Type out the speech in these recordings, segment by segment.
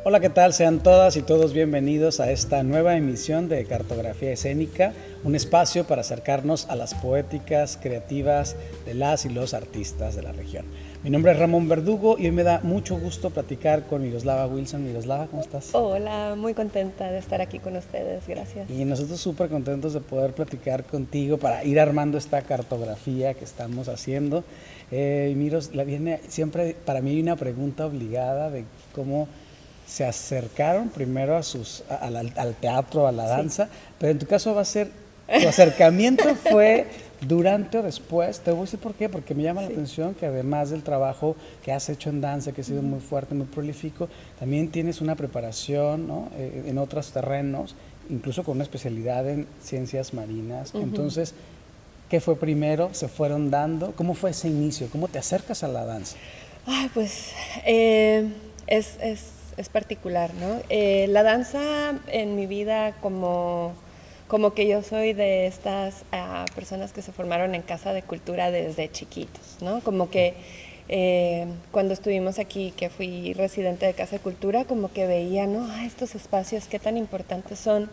Hola, ¿qué tal? Sean todas y todos bienvenidos a esta nueva emisión de Cartografía Escénica, un espacio para acercarnos a las poéticas creativas de las y los artistas de la región. Mi nombre es Ramón Verdugo y hoy me da mucho gusto platicar con Miroslava Wilson. Miroslava, ¿cómo estás? Hola, muy contenta de estar aquí con ustedes, gracias. Y nosotros súper contentos de poder platicar contigo para ir armando esta cartografía que estamos haciendo. Miros, viene siempre para mí hay una pregunta obligada de cómo se acercaron primero al teatro, a la danza, sí. Pero en tu caso va a ser, tu acercamiento fue durante o después. Te voy a decir por qué, porque me llama la atención que además del trabajo que has hecho en danza, que ha sido muy fuerte, muy prolífico, también tienes una preparación, ¿no? En otros terrenos, incluso con una especialidad en ciencias marinas. Entonces, ¿qué fue primero? ¿Se fueron dando? ¿Cómo fue ese inicio? ¿Cómo te acercas a la danza? Ay, pues es particular, ¿no? La danza en mi vida como que yo soy de estas personas que se formaron en Casa de Cultura desde chiquitos, ¿no? Como que cuando estuvimos aquí, que fui residente de Casa de Cultura, como que veía, ¿no? Estos espacios, qué tan importantes son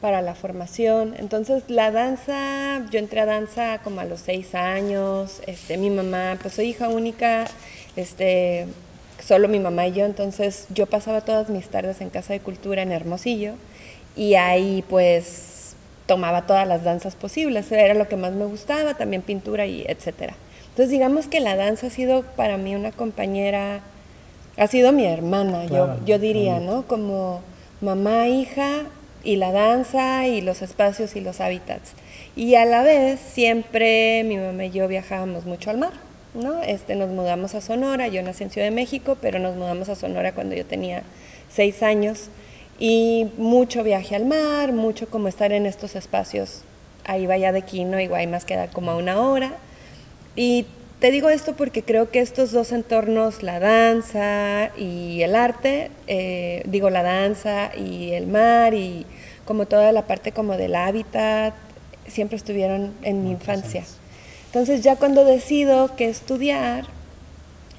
para la formación. Entonces la danza, yo entré a danza como a los 6 años, mi mamá, pues soy hija única, solo mi mamá y yo, entonces yo pasaba todas mis tardes en Casa de Cultura en Hermosillo y ahí pues tomaba todas las danzas posibles, era lo que más me gustaba, también pintura y etcétera. Entonces digamos que la danza ha sido para mí una compañera, ha sido mi hermana, claro, yo diría, ¿no? Como mamá, hija y la danza y los espacios y los hábitats. Y a la vez siempre mi mamá y yo viajábamos mucho al mar, ¿no? Nos mudamos a Sonora, yo nací en Ciudad de México, pero nos mudamos a Sonora cuando yo tenía 6 años y mucho viaje al mar, mucho como estar en estos espacios, ahí vaya de Quino y Guaymas queda como a 1 hora. Y te digo esto porque creo que estos dos entornos, la danza y el arte, la danza y el mar y como toda la parte como del hábitat, siempre estuvieron en mi infancia. Entonces ya cuando decido qué estudiar,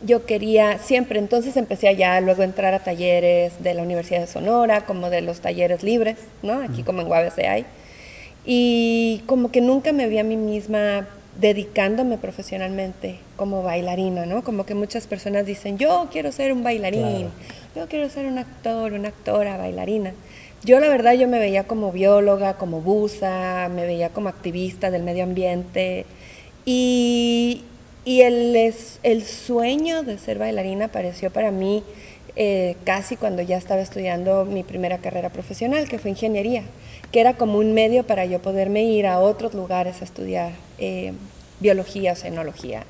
yo quería siempre, entonces empecé allá, luego a entrar a talleres de la Universidad de Sonora, como de los talleres libres, ¿no? Aquí como en UABC hay. Y como que nunca me vi a mí misma dedicándome profesionalmente como bailarina, ¿no? Como que muchas personas dicen, yo quiero ser un bailarín, claro, yo quiero ser un actor, una actora, bailarina. Yo la verdad yo me veía como bióloga, como buza, me veía como activista del medio ambiente y el sueño de ser bailarina apareció para mí casi cuando ya estaba estudiando mi primera carrera profesional, que fue ingeniería, que era como un medio para yo poderme ir a otros lugares a estudiar biología o cenología,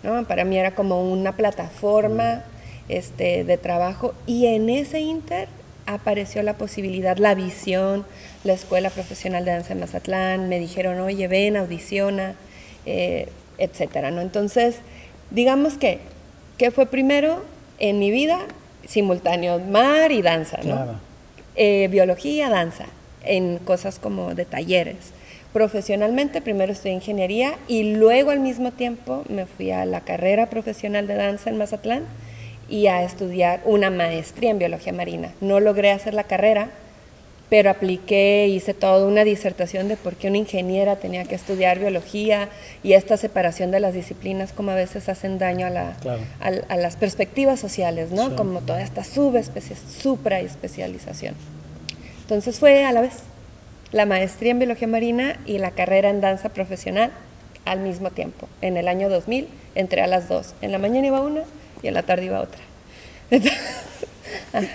¿no? Para mí era como una plataforma de trabajo y en ese inter apareció la posibilidad, la visión, la Escuela Profesional de Danza de Mazatlán, me dijeron, oye, ven, audiciona, etcétera, ¿no? Entonces, digamos que fue primero en mi vida simultáneo, mar y danza, ¿no? Claro. Biología, danza, en cosas como de talleres. Profesionalmente, primero estudié ingeniería y luego al mismo tiempo me fui a la carrera profesional de danza en Mazatlán y a estudiar una maestría en biología marina. No logré hacer la carrera, pero apliqué, hice toda una disertación de por qué una ingeniera tenía que estudiar biología y esta separación de las disciplinas como a veces hacen daño a las perspectivas sociales, ¿no? Sí. Como toda esta supraespecialización. Entonces fue a la vez la maestría en biología marina y la carrera en danza profesional al mismo tiempo. En el año 2000 entré a las 2. En la mañana iba una y en la tarde iba otra.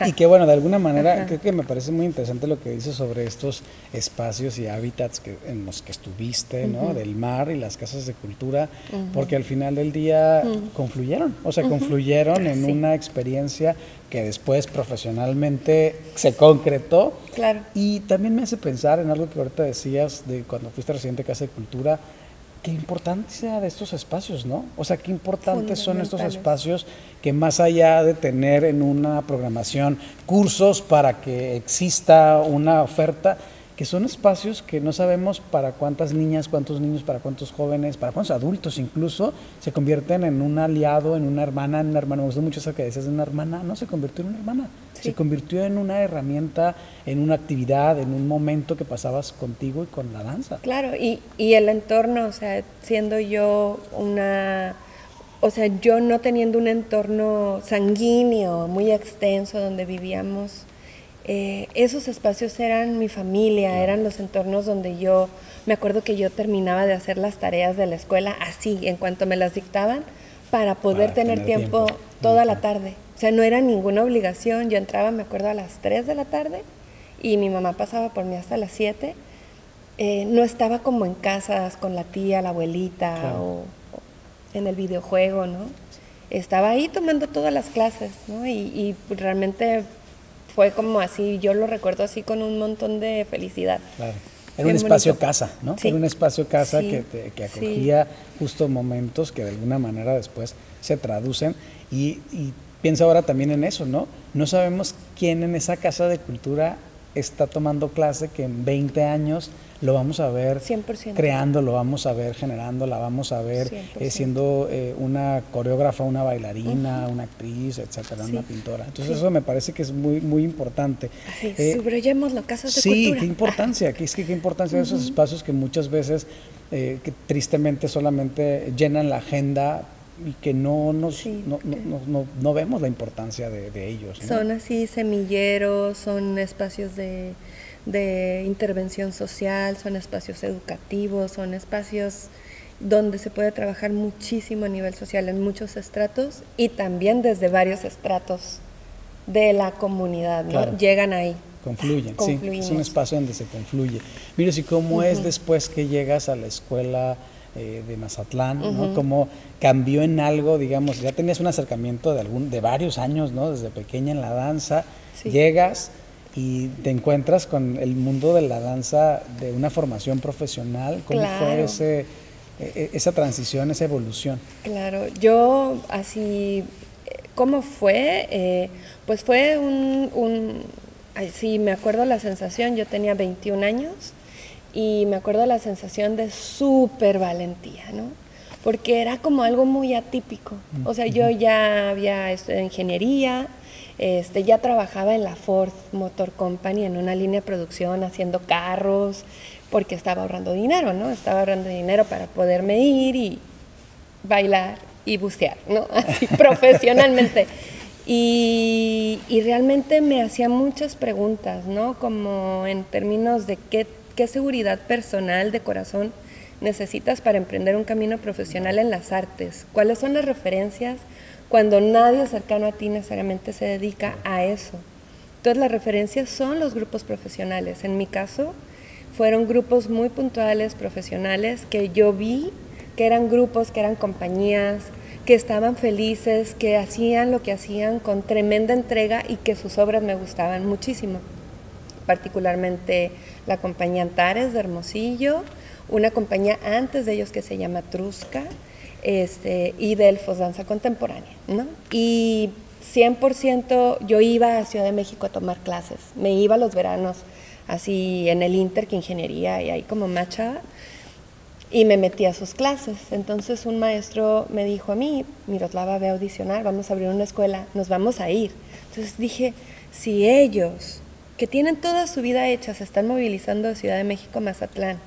Y que bueno, de alguna manera creo que me parece muy interesante lo que dices sobre estos espacios y hábitats en los que estuviste, ¿no? Del mar y las casas de cultura, porque al final del día confluyeron, o sea, confluyeron en una experiencia que después profesionalmente se concretó. Claro. Y también me hace pensar en algo que ahorita decías de cuando fuiste residente de Casa de Cultura, qué importancia de estos espacios, ¿no? O sea, qué importantes son estos espacios que más allá de tener en una programación cursos para que exista una oferta, que son espacios que no sabemos para cuántas niñas, cuántos niños, para cuántos jóvenes, para cuántos adultos incluso, se convierten en un aliado, en una hermana, Me gustó mucho eso que decías de una hermana, ¿no? Se convirtió en una hermana. se convirtió en una herramienta, en una actividad, en un momento que pasabas contigo y con la danza. Claro, y el entorno, o sea, siendo yo o sea, yo no teniendo un entorno sanguíneo muy extenso donde vivíamos, esos espacios eran mi familia, eran los entornos donde me acuerdo que yo terminaba de hacer las tareas de la escuela así, en cuanto me las dictaban, para poder tener tiempo toda la tarde. O sea, no era ninguna obligación, yo entraba, me acuerdo, a las 3 de la tarde y mi mamá pasaba por mí hasta las 7. No estaba como en casas con la tía, la abuelita o en el videojuego, ¿no? Estaba ahí tomando todas las clases, ¿no? Y realmente fue como así, yo lo recuerdo así con un montón de felicidad. Claro. Era un espacio casa, ¿no? Sí. Era un espacio casa que acogía justo momentos que de alguna manera después se traducen. Y pienso ahora también en eso, ¿no? No sabemos quién en esa casa de cultura está tomando clase, que en 20 años lo vamos a ver 100%. creando, lo vamos a ver generando, la vamos a ver siendo una coreógrafa, una bailarina, una actriz, etcétera, una pintora. Entonces eso me parece que es muy, muy importante. Subrayemos las casas de cultura. Sí, qué importancia, qué importancia de esos espacios que muchas veces, que tristemente solamente llenan la agenda y que no vemos la importancia de ellos, ¿no? Son así semilleros, son espacios de intervención social, son espacios educativos, son espacios donde se puede trabajar muchísimo a nivel social en muchos estratos y también desde varios estratos de la comunidad, ¿no? Claro. Llegan ahí. Confluyen, sí, es un espacio donde se confluye. Mira, ¿y cómo es después que llegas a la escuela de Mazatlán, ¿no? ¿Cómo cambió en algo, digamos, ya tenías un acercamiento de varios años, ¿no? Desde pequeña en la danza, llegas y te encuentras con el mundo de la danza de una formación profesional? ¿Cómo fue esa transición, esa evolución? Claro, yo así, ¿cómo fue? Pues fue sí, me acuerdo la sensación, yo tenía 21 años y me acuerdo la sensación de súper valentía, ¿no? Porque era como algo muy atípico. O sea, yo ya había estudiado ingeniería, ya trabajaba en la Ford Motor Company en una línea de producción haciendo carros, porque estaba ahorrando dinero, ¿no? Estaba ahorrando dinero para poderme ir y bailar y bucear, ¿no? Así profesionalmente. Y realmente me hacía muchas preguntas, ¿no? Como en términos de qué seguridad personal de corazón necesitas para emprender un camino profesional en las artes. ¿Cuáles son las referencias cuando nadie cercano a ti necesariamente se dedica a eso? Entonces las referencias son los grupos profesionales. En mi caso fueron grupos muy puntuales, profesionales, que yo vi que eran grupos, que eran compañías, que estaban felices, que hacían lo que hacían con tremenda entrega y que sus obras me gustaban muchísimo. Particularmente la compañía Antares de Hermosillo, una compañía antes de ellos que se llama Trusca, y Delfos Danza Contemporánea, ¿no? Y 100% yo iba a Ciudad de México a tomar clases, me iba los veranos así en el Inter, que ingeniería, y ahí como macha, y me metí a sus clases. Entonces un maestro me dijo a mí: Miroslava, ve a audicionar, vamos a abrir una escuela, nos vamos a ir. Entonces dije, si ellos, que tienen toda su vida hecha, se están movilizando de Ciudad de México a Mazatlán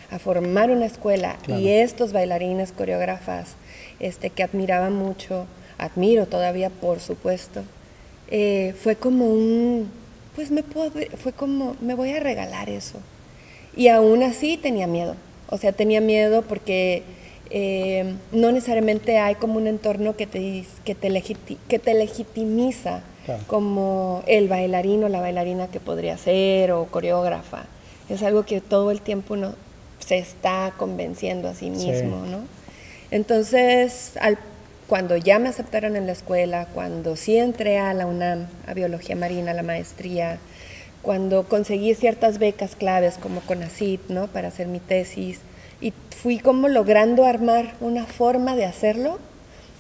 a formar una escuela, y estos bailarines, coreógrafas, que admiraba mucho, admiro todavía, por supuesto, fue como fue como, me voy a regalar eso. Y aún así tenía miedo, o sea, tenía miedo porque no necesariamente hay como un entorno que te legitimiza, claro, como el bailarín o la bailarina que podría ser, o coreógrafa. Es algo que todo el tiempo uno se está convenciendo a sí mismo, ¿no? Entonces, cuando ya me aceptaron en la escuela, cuando sí entré a la UNAM, a Biología Marina, a la maestría, cuando conseguí ciertas becas claves como CONACYT, ¿no?, para hacer mi tesis, y fui como logrando armar una forma de hacerlo,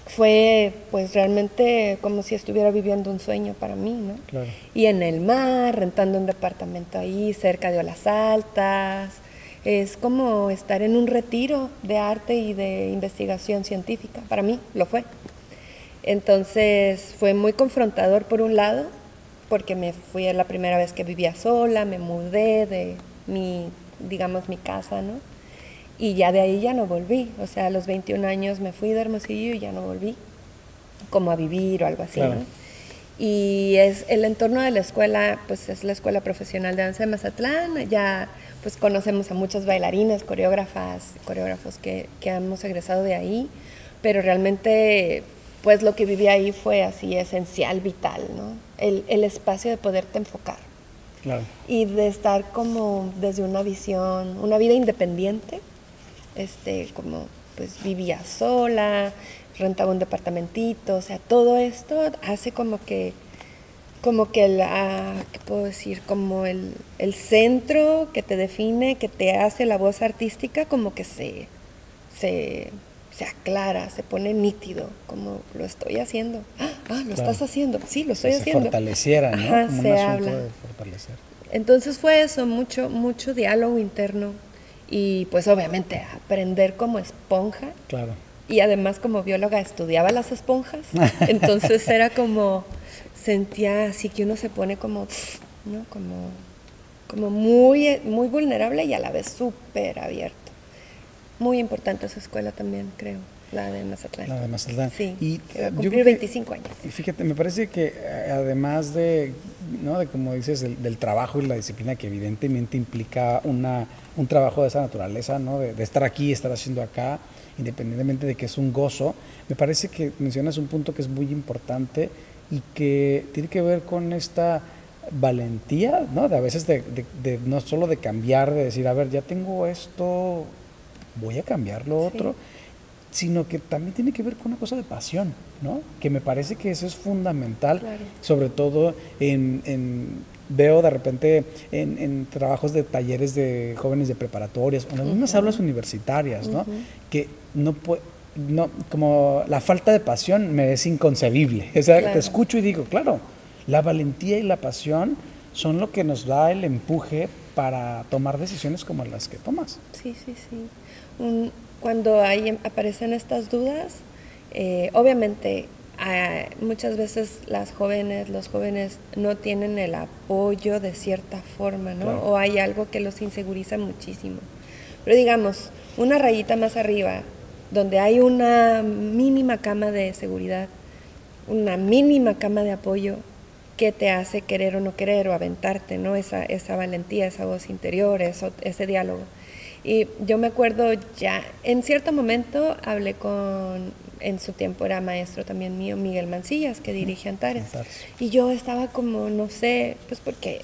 fue pues realmente como si estuviera viviendo un sueño para mí, ¿no? Claro. Y en el mar, rentando un departamento ahí cerca de Olas Altas, es como estar en un retiro de arte y de investigación científica. Para mí lo fue. Entonces fue muy confrontador por un lado, porque me fui a la primera vez que vivía sola, me mudé de mi, digamos, mi casa, ¿no? Y ya de ahí ya no volví, o sea, a los 21 años me fui de Hermosillo y ya no volví, como a vivir o algo así, Claro. ¿no? Y es el entorno de la escuela, pues es la Escuela Profesional de Danza de Mazatlán, ya pues conocemos a muchas bailarinas, coreógrafos que hemos egresado de ahí, pero realmente pues lo que viví ahí fue así esencial, vital, ¿no? El espacio de poderte enfocar. Claro. Y de estar como desde una visión, una vida independiente, como pues vivía sola, rentaba un departamentito, o sea, todo esto hace como que ¿qué puedo decir? Como el centro que te define, que te hace la voz artística, como que se aclara, se pone nítido, como lo estoy haciendo. Lo estás haciendo, sí, lo estoy haciendo. Se fortaleciera, ¿no? Ajá, como se un asunto habla. de fortalecer. Entonces fue eso, mucho diálogo interno y pues obviamente aprender como esponja. Claro. Y además como bióloga estudiaba las esponjas, entonces era como, sentía así que uno se pone como, ¿no? Como muy vulnerable y a la vez súper abierto. Muy importante esa escuela también, creo, la de Mazatlán. La de Mazatlán. Sí, y que va a cumplir 25 años. Y fíjate, me parece que además de, ¿no? de como dices, del trabajo y la disciplina que evidentemente implica un trabajo de esa naturaleza, ¿no? de estar aquí, estar haciendo acá, independientemente de que es un gozo, me parece que mencionas un punto que es muy importante y que tiene que ver con esta valentía, ¿no? De a veces de no solo de cambiar, de decir, a ver, ya tengo esto, voy a cambiar lo otro, sino que también tiene que ver con una cosa de pasión, ¿no? Que me parece que eso es fundamental, Claro. sobre todo veo de repente en trabajos de talleres de jóvenes de preparatorias, o en las mismas aulas universitarias, ¿no? Que no como la falta de pasión me es inconcebible. O sea, Claro. te escucho y digo, claro, la valentía y la pasión son lo que nos da el empuje para tomar decisiones como las que tomas. Sí. Cuando aparecen estas dudas, obviamente muchas veces los jóvenes no tienen el apoyo de cierta forma, ¿no? Claro. O hay algo que los inseguriza muchísimo. Pero digamos, una rayita más arriba, donde hay una mínima cama de seguridad, una mínima cama de apoyo que te hace querer o no querer o aventarte, ¿no? Esa valentía, esa voz interior, ese diálogo. Y yo me acuerdo ya, en cierto momento hablé en su tiempo era maestro también mío, Miguel Mancillas, que dirige Antares. Y yo estaba como, no sé, pues porque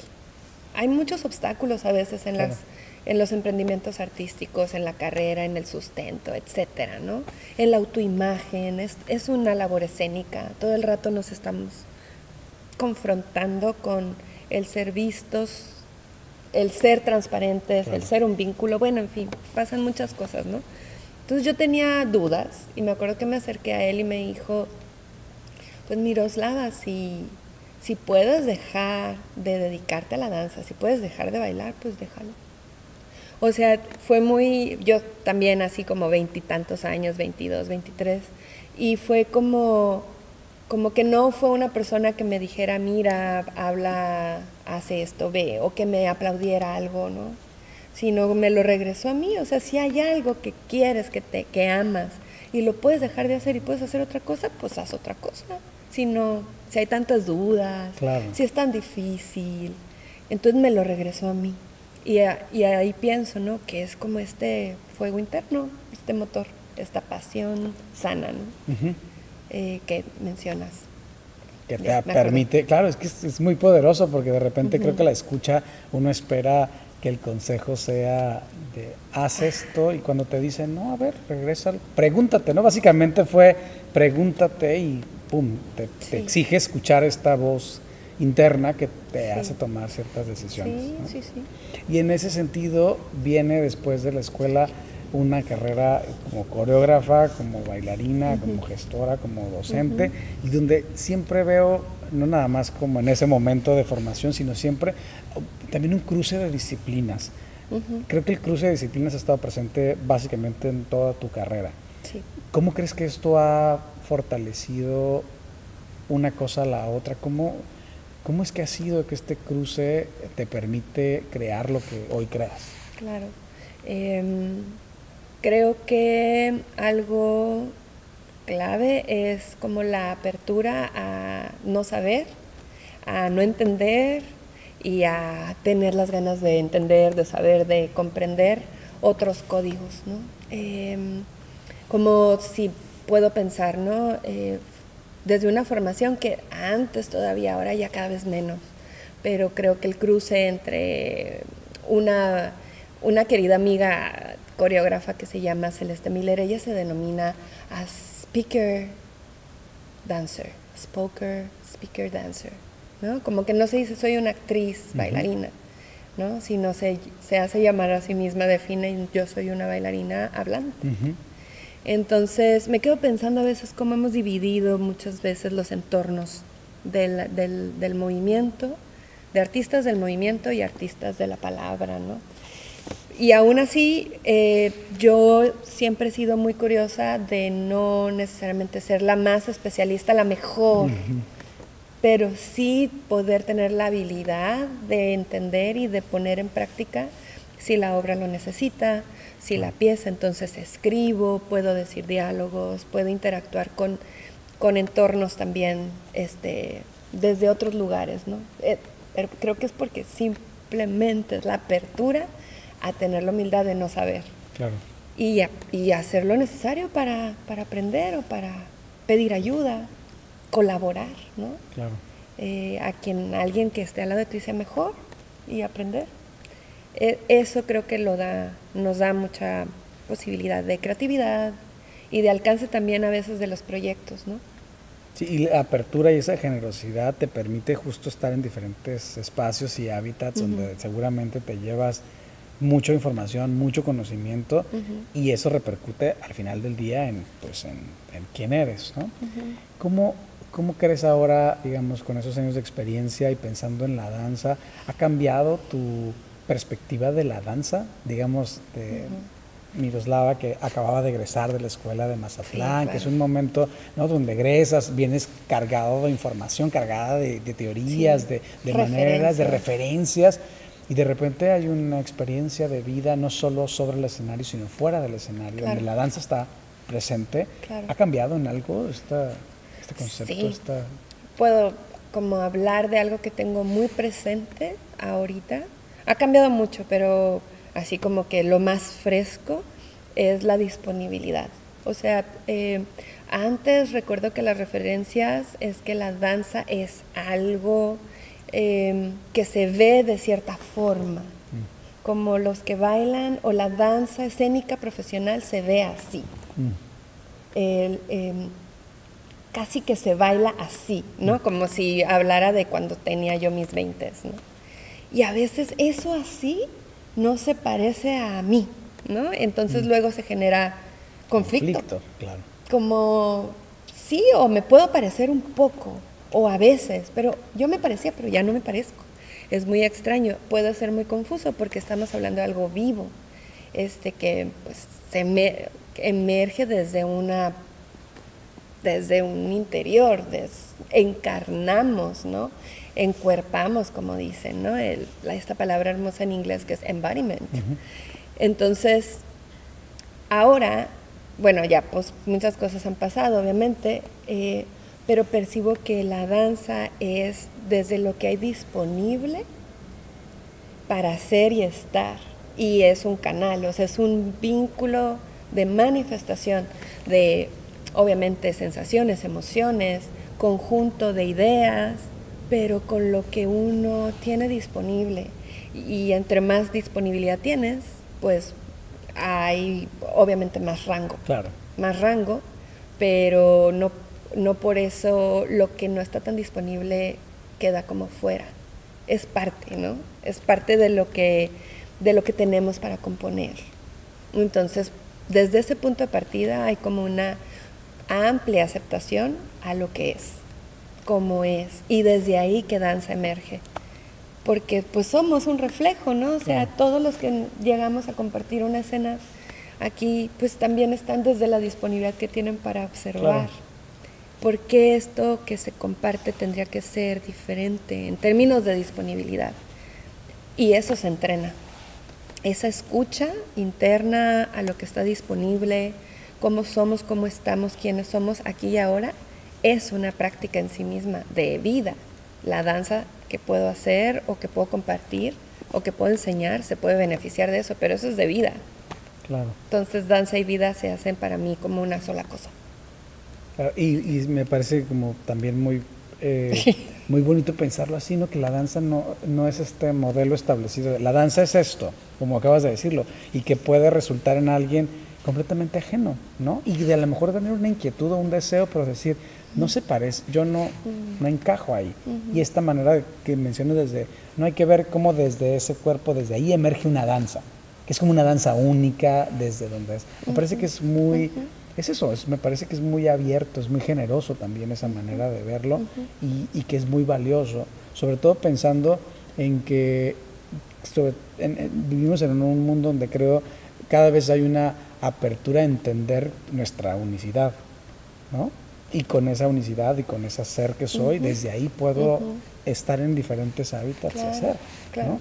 hay muchos obstáculos a veces en los emprendimientos artísticos, en la carrera, en el sustento, etcétera, ¿no? En la autoimagen, es una labor escénica, todo el rato nos estamos confrontando con el ser vistos, el ser transparentes, claro, el ser un vínculo, bueno, en fin, pasan muchas cosas, ¿no? Entonces yo tenía dudas y me acuerdo que me acerqué a él y me dijo, pues Miroslava, si puedes dejar de dedicarte a la danza, si puedes dejar de bailar, pues déjalo. O sea, fue yo también así como 20 y tantos años, 22, 23, y fue como que no fue una persona que me dijera, mira, habla, hace esto, ve, o que me aplaudiera algo, ¿no? Sino me lo regresó a mí. O sea, si hay algo que quieres, que amas, y lo puedes dejar de hacer y puedes hacer otra cosa, pues haz otra cosa. Si hay tantas dudas, claro, si es tan difícil, entonces me lo regresó a mí. Y ahí pienso, ¿no? Que es como este fuego interno, este motor, esta pasión sana, ¿no? Uh-huh. Que mencionas. Que te permite, claro, es que es muy poderoso porque de repente creo que la escucha, uno espera que el consejo sea de haz esto y cuando te dicen, no, a ver, regresa, pregúntate, ¿no? Básicamente fue pregúntate y pum, te exige escuchar esta voz interna que te hace tomar ciertas decisiones. Sí, ¿no? sí. Y en ese sentido viene después de la escuela una carrera como coreógrafa, como bailarina, como gestora, como docente, y donde siempre veo, no nada más como en ese momento de formación, sino siempre también un cruce de disciplinas. Creo que el cruce de disciplinas ha estado presente básicamente en toda tu carrera. Sí. ¿Cómo crees que esto ha fortalecido una cosa a la otra? ¿Cómo es que ha sido que este cruce te permite crear lo que hoy creas? Claro. Creo que algo clave es como la apertura a no saber, a no entender y a tener las ganas de entender, de saber, de comprender otros códigos, ¿no? Como si puedo pensar, ¿no? Desde una formación que antes todavía, ahora ya cada vez menos, pero creo que el cruce entre una querida amiga coreógrafa que se llama Celeste Miller, ella se denomina a speaker dancer, speaker dancer, ¿no? Como que no se dice soy una actriz bailarina, ¿no? Sino se hace llamar a sí misma, define yo soy una bailarina hablante. Entonces me quedo pensando a veces cómo hemos dividido muchas veces los entornos del movimiento, de artistas del movimiento y artistas de la palabra, ¿no? Y aún así, yo siempre he sido muy curiosa de no necesariamente ser la más especialista, la mejor, pero sí poder tener la habilidad de entender y de poner en práctica si la obra lo necesita, si la pieza, entonces escribo, puedo decir diálogos, puedo interactuar con entornos también desde otros lugares, ¿no? Pero creo que es porque simplemente es la apertura a tener la humildad de no saber. Claro. Y hacer lo necesario para aprender o para pedir ayuda, colaborar, ¿no? Claro. Alguien que esté al lado de ti sea mejor y aprender. Eso creo que nos da mucha posibilidad de creatividad y de alcance también a veces de los proyectos, ¿no? Sí, y la apertura y esa generosidad te permite justo estar en diferentes espacios y hábitats donde seguramente te llevas mucha información, mucho conocimiento y eso repercute al final del día en quién eres, ¿no? ¿Cómo crees ahora, digamos, con esos años de experiencia y pensando en la danza, ha cambiado tu perspectiva de la danza, digamos, de Miroslava, que acababa de egresar de la escuela de Mazatlán, sí, claro, que es un momento, ¿no?, donde egresas, vienes cargado de información, cargada de teorías, sí, de maneras, de referencias, y de repente hay una experiencia de vida no solo sobre el escenario, sino fuera del escenario, claro, donde la danza está presente. Claro. ¿Ha cambiado en algo este concepto? Sí. Puedo como hablar de algo que tengo muy presente ahorita. Ha cambiado mucho, pero así como que lo más fresco es la disponibilidad. O sea, antes recuerdo que las referencias es que la danza es algo que se ve de cierta forma, como los que bailan o la danza escénica profesional se ve así. Casi que se baila así, ¿no? Como si hablara de cuando tenía yo mis 20s, ¿no? Y a veces eso así no se parece a mí, ¿no? Entonces luego se genera conflicto. Claro. Como, sí, o me puedo parecer un poco, o a veces, pero yo me parecía, pero ya no me parezco. Es muy extraño, puede ser muy confuso porque estamos hablando de algo vivo, que pues emerge desde un interior, encarnamos, ¿no? Encuerpamos, como dicen, ¿no? Esta palabra hermosa en inglés que es embodiment. Entonces, ahora, bueno, ya pues muchas cosas han pasado, obviamente, pero percibo que la danza es desde lo que hay disponible para ser y estar, y es un canal, o sea, es un vínculo de manifestación de, obviamente, sensaciones, emociones, conjunto de ideas, pero con lo que uno tiene disponible. Y entre más disponibilidad tienes, pues hay obviamente más rango. Claro. Más rango, pero no por eso lo que no está tan disponible queda como fuera. Es parte, ¿no? Es parte de lo que tenemos para componer. Entonces, desde ese punto de partida hay como una amplia aceptación a lo que es, como es, y desde ahí que danza emerge, porque pues somos un reflejo, ¿no? O sea, todos los que llegamos a compartir una escena aquí, pues también están desde la disponibilidad que tienen para observar. ¿por qué esto que se comparte tendría que ser diferente en términos de disponibilidad? Y eso se entrena. Esa escucha interna a lo que está disponible, cómo somos, cómo estamos, quiénes somos aquí y ahora, es una práctica en sí misma de vida. La danza que puedo hacer o que puedo compartir o que puedo enseñar se puede beneficiar de eso, pero eso es de vida. Claro. Entonces danza y vida se hacen para mí como una sola cosa. Claro, y me parece como también muy, muy bonito pensarlo así, ¿no? Que la danza no es este modelo establecido. La danza es esto, como acabas de decirlo, y que puede resultar en alguien completamente ajeno, ¿no? Y de a lo mejor tener una inquietud o un deseo, pero decir, no se parece, yo no encajo ahí. Y esta manera que menciono no hay que ver cómo desde ese cuerpo, desde ahí emerge una danza, que es como una danza única desde donde es. Me parece que es muy, es eso, me parece que es muy abierto, es muy generoso también esa manera de verlo y que es muy valioso, sobre todo pensando en que vivimos en un mundo donde creo cada vez hay una apertura a entender nuestra unicidad, ¿no? Y con esa unicidad y con ese ser que soy, desde ahí puedo estar en diferentes hábitats y hacer, ¿no?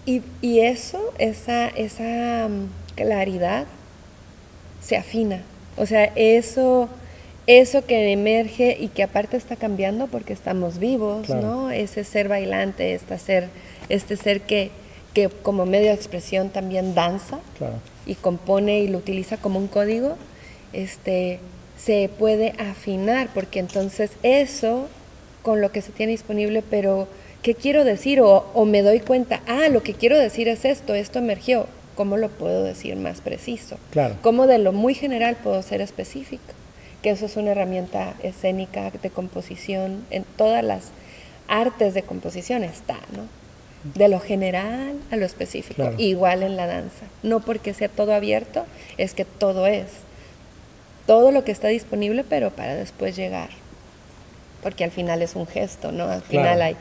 Y eso, esa claridad se afina. O sea, eso que emerge y que aparte está cambiando porque estamos vivos, claro, ¿no? Ese ser bailante, este ser que como medio de expresión también danza, claro, y compone y lo utiliza como un código, se puede afinar, porque entonces eso con lo que se tiene disponible, pero ¿qué quiero decir? O me doy cuenta, lo que quiero decir es esto emergió. ¿Cómo lo puedo decir más preciso? Claro. ¿Cómo de lo muy general puedo ser específico? Que eso es una herramienta escénica de composición, en todas las artes de composición está, ¿no? De lo general a lo específico, claro, igual en la danza. No porque sea todo abierto, es que todo es. Todo lo que está disponible, pero para después llegar. Porque al final es un gesto, ¿no? Al final hay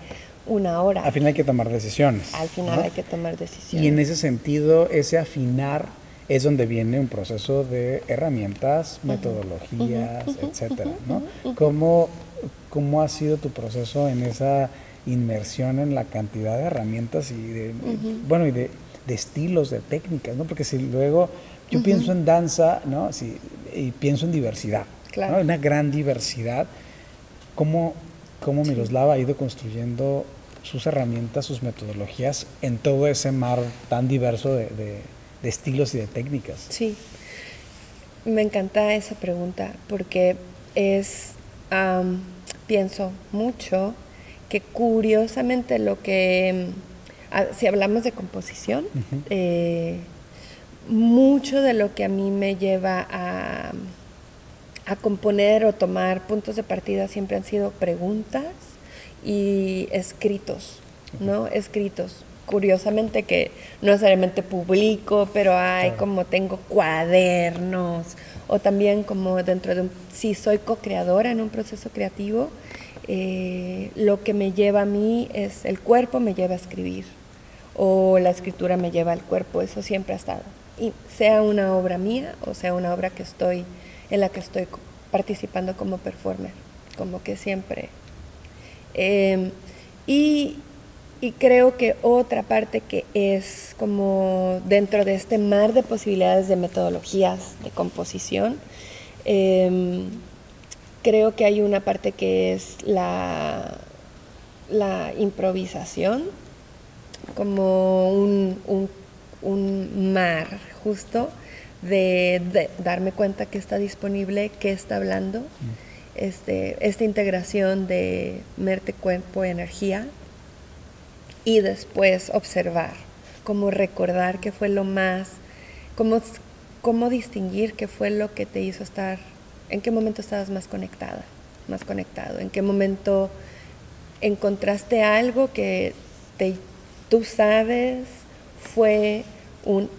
una hora. Al final hay que tomar decisiones. Al final, ¿no?, hay que tomar decisiones. Y en ese sentido, ese afinar es donde viene un proceso de herramientas, metodologías, etcétera, ¿no? ¿Cómo ha sido tu proceso en esa inmersión en la cantidad de herramientas y de estilos, de técnicas, ¿no? Porque si luego yo pienso en danza, ¿no? Y pienso en diversidad, claro, ¿no? Una gran diversidad. ¿Cómo Miroslava ha ido construyendo sus herramientas, sus metodologías en todo ese mar tan diverso de estilos y de técnicas? Sí, me encanta esa pregunta porque pienso mucho que curiosamente si hablamos de composición, mucho de lo que a mí me lleva a componer o tomar puntos de partida siempre han sido preguntas y escritos, ¿no? Escritos. Curiosamente que no necesariamente publico, pero como tengo cuadernos, o también como dentro de si soy co-creadora en un proceso creativo, lo que me lleva a mí es el cuerpo me lleva a escribir, o la escritura me lleva al cuerpo, eso siempre ha estado. Y sea una obra mía o sea una obra en la que estoy participando como performer, como que siempre. Y creo que otra parte que es como dentro de este mar de posibilidades de metodologías de composición, creo que hay una parte que es la improvisación, como un mar justo de darme cuenta que está disponible, que está hablando, esta integración de mente, cuerpo, energía, y después observar, como recordar qué fue lo más, cómo distinguir qué fue lo que te hizo estar, en qué momento estabas más conectada, más conectado, en qué momento encontraste algo que tú sabes fue un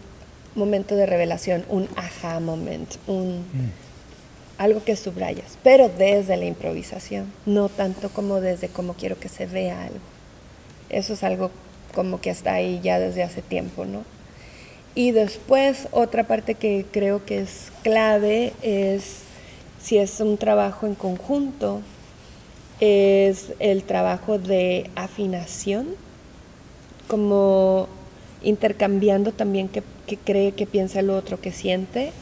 momento de revelación, un aha moment, algo que subrayas, pero desde la improvisación, no tanto como desde cómo quiero que se vea algo. Eso es algo como que está ahí ya desde hace tiempo, ¿no? Y después otra parte que creo que es clave es si es un trabajo en conjunto, es el trabajo de afinación, como intercambiando también qué cree, qué piensa el otro, qué siente,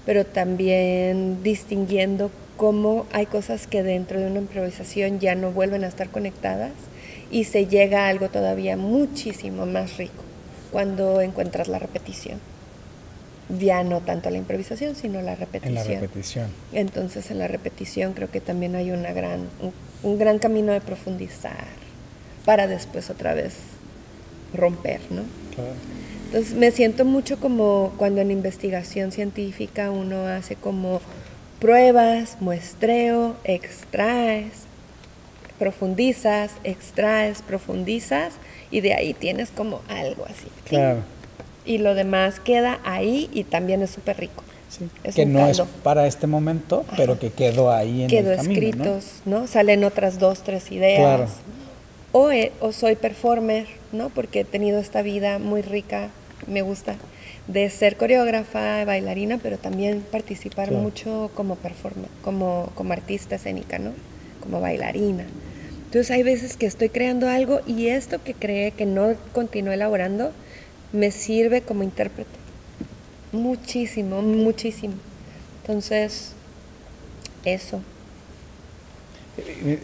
pero también distinguiendo cómo hay cosas que dentro de una improvisación ya no vuelven a estar conectadas y se llega a algo todavía muchísimo más rico cuando encuentras la repetición. Ya no tanto la improvisación, sino la repetición. En la repetición. Entonces, en la repetición creo que también hay un gran camino de profundizar para después otra vez romper, ¿no? Claro. Entonces, me siento mucho como cuando en investigación científica uno hace como pruebas, muestreo, extraes, profundizas, extraes, profundizas, y de ahí tienes como algo así. Claro. Y lo demás queda ahí y también es súper rico. Sí, que no caldo. Es para este momento, ajá, pero que quedó ahí en quedó el camino, escritos, ¿no? Salen otras 2, 3 ideas. Claro. O soy performer, ¿no? Porque he tenido esta vida muy rica, me gusta, de ser coreógrafa, bailarina, pero también participar claro. mucho como performer, como artista escénica, ¿no? Como bailarina. Entonces hay veces que estoy creando algo y esto que creé, que no continúo elaborando, me sirve como intérprete. Muchísimo, muchísimo. Entonces, eso.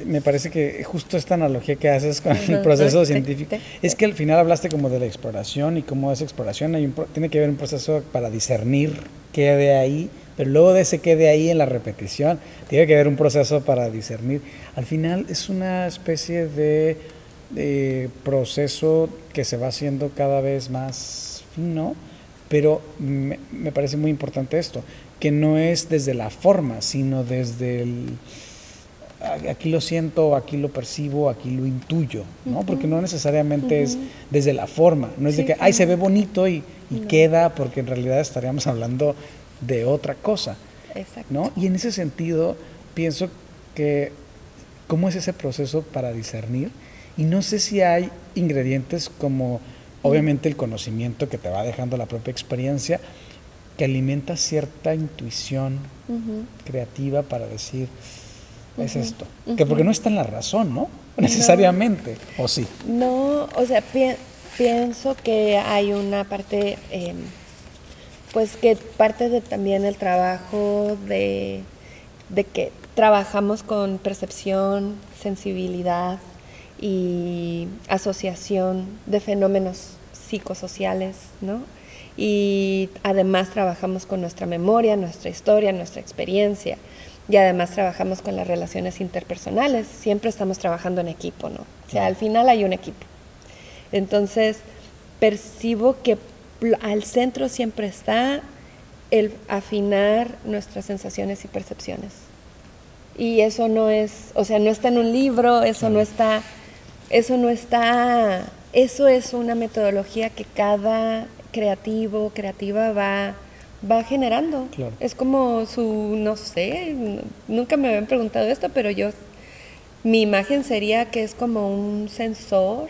Me parece que justo esta analogía que haces con el proceso científico, es que al final hablaste como de la exploración y cómo esa exploración tiene que haber un proceso para discernir qué de ahí, pero luego de ese qué de ahí en la repetición, tiene que haber un proceso para discernir. Al final es una especie de proceso que se va haciendo cada vez más fino, pero me parece muy importante esto, que no es desde la forma, sino desde el aquí lo siento, aquí lo percibo, aquí lo intuyo, ¿no? Uh-huh. Porque no necesariamente uh-huh. es desde la forma, no es sí, de que, ay, se ve bonito y no. queda, porque en realidad estaríamos hablando de otra cosa, exacto. ¿no? Y en ese sentido, pienso que, ¿cómo es ese proceso para discernir? Y no sé si hay ingredientes como, obviamente, el conocimiento que te va dejando la propia experiencia, que alimenta cierta intuición uh-huh. creativa para decir, es esto, que porque no está en la razón, ¿no? Necesariamente, no, ¿o sí? No, o sea, pienso que hay una parte, pues que parte de también el trabajo de que trabajamos con percepción, sensibilidad y asociación de fenómenos psicosociales, ¿no? Y además trabajamos con nuestra memoria, nuestra historia, nuestra experiencia. Y además trabajamos con las relaciones interpersonales, siempre estamos trabajando en equipo, ¿no? O sea, al final hay un equipo. Entonces, percibo que al centro siempre está el afinar nuestras sensaciones y percepciones. Y eso no es, o sea, no está en un libro, eso es una metodología que cada creativo, creativa va generando. Claro. Es como no sé, nunca me habían preguntado esto, pero mi imagen sería que es como un sensor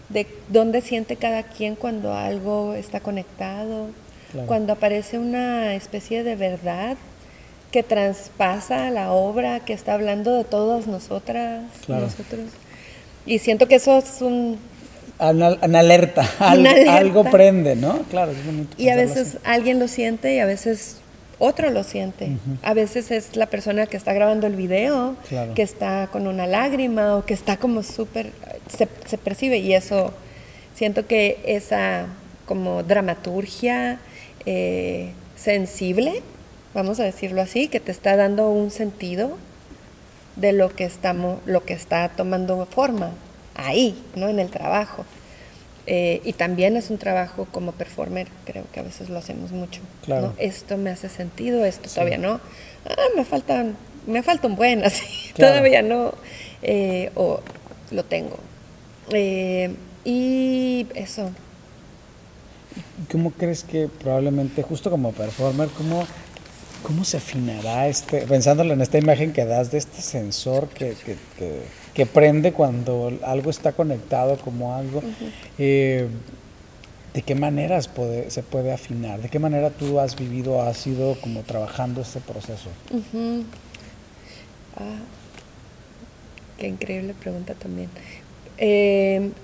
de dónde siente cada quien cuando algo está conectado, claro. cuando aparece una especie de verdad que traspasa la obra, que está hablando de todas nosotras, claro. nosotros. Y siento que eso es una alerta, algo prende, ¿no? Claro, es bonito. Y a veces alguien lo siente y a veces otro lo siente. Uh-huh. A veces es la persona que está grabando el video, claro. que está con una lágrima o que está como súper, se percibe, y eso, siento que esa como dramaturgia sensible, vamos a decirlo así, que te está dando un sentido de lo que está tomando forma ahí, ¿no? En el trabajo. Y también es un trabajo como performer, creo que a veces lo hacemos mucho. Claro. ¿no? Esto me hace sentido, esto sí. todavía no. Me falta un buen, así, claro. todavía no. O lo tengo. Y eso. ¿Cómo crees que probablemente, justo como performer, cómo se afinará pensándolo en esta imagen que das de este sensor que prende cuando algo está conectado como algo? Uh-huh. ¿De qué maneras se puede afinar? ¿De qué manera tú has ido como trabajando este proceso? Uh-huh. Ah, qué increíble pregunta también.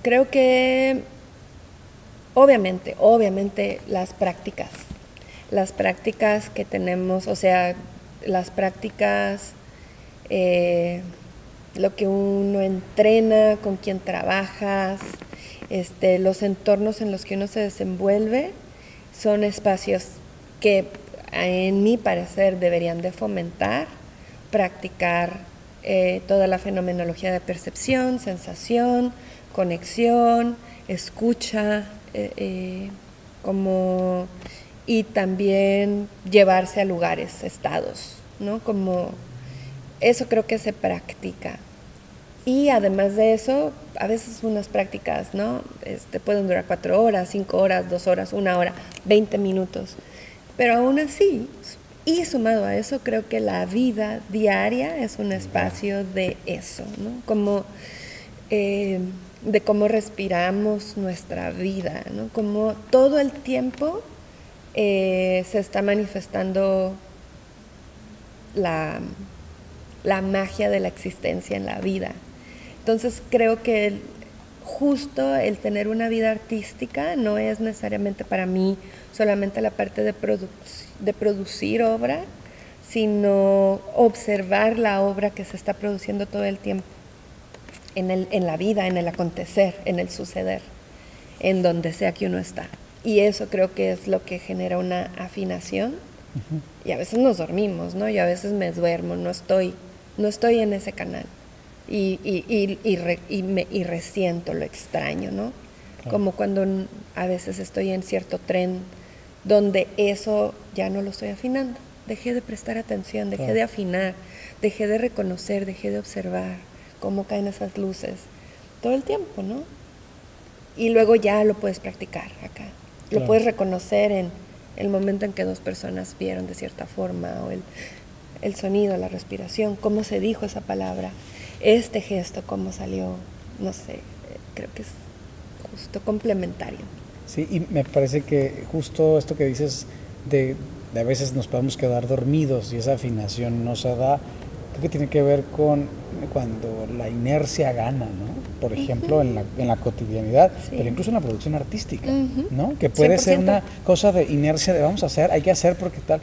Creo que obviamente las prácticas que tenemos, o sea, las prácticas, lo que uno entrena, con quien trabajas, los entornos en los que uno se desenvuelve, son espacios que, en mi parecer, deberían de fomentar, practicar toda la fenomenología de percepción, sensación, conexión, escucha, como, y también llevarse a lugares, estados, ¿no? Como eso creo que se practica. Y además de eso, a veces unas prácticas, ¿no? Pueden durar 4 horas, 5 horas, 2 horas, 1 hora, 20 minutos. Pero aún así, y sumado a eso, creo que la vida diaria es un espacio de eso, ¿no? Como de cómo respiramos nuestra vida, ¿no? Como todo el tiempo se está manifestando la magia de la existencia en la vida. Entonces creo que justo el tener una vida artística no es necesariamente para mí solamente la parte de producir obra, sino observar la obra que se está produciendo todo el tiempo en la vida, en el acontecer, en el suceder, en donde sea que uno está. Y eso creo que es lo que genera una afinación. Y a veces nos dormimos, ¿no? Yo a veces me duermo, no estoy en ese canal. Y resiento, lo extraño, ¿no? Claro. Como cuando a veces estoy en cierto tren donde eso ya no lo estoy afinando. Dejé de prestar atención, dejé de afinar, dejé de reconocer, dejé de observar cómo caen esas luces todo el tiempo, ¿no? Y luego ya lo puedes practicar acá. Lo puedes reconocer en el momento en que 2 personas vieron de cierta forma, o el sonido, la respiración, cómo se dijo esa palabra, este gesto, cómo salió, no sé, creo que es justo complementario. Sí, y me parece que justo esto que dices de a veces nos podemos quedar dormidos y esa afinación no se da, creo que tiene que ver con cuando la inercia gana, ¿no? Por ejemplo, en la cotidianidad, pero incluso en la producción artística, ¿no? Que puede 100%. Ser una cosa de inercia de vamos a hacer, hay que hacer porque tal,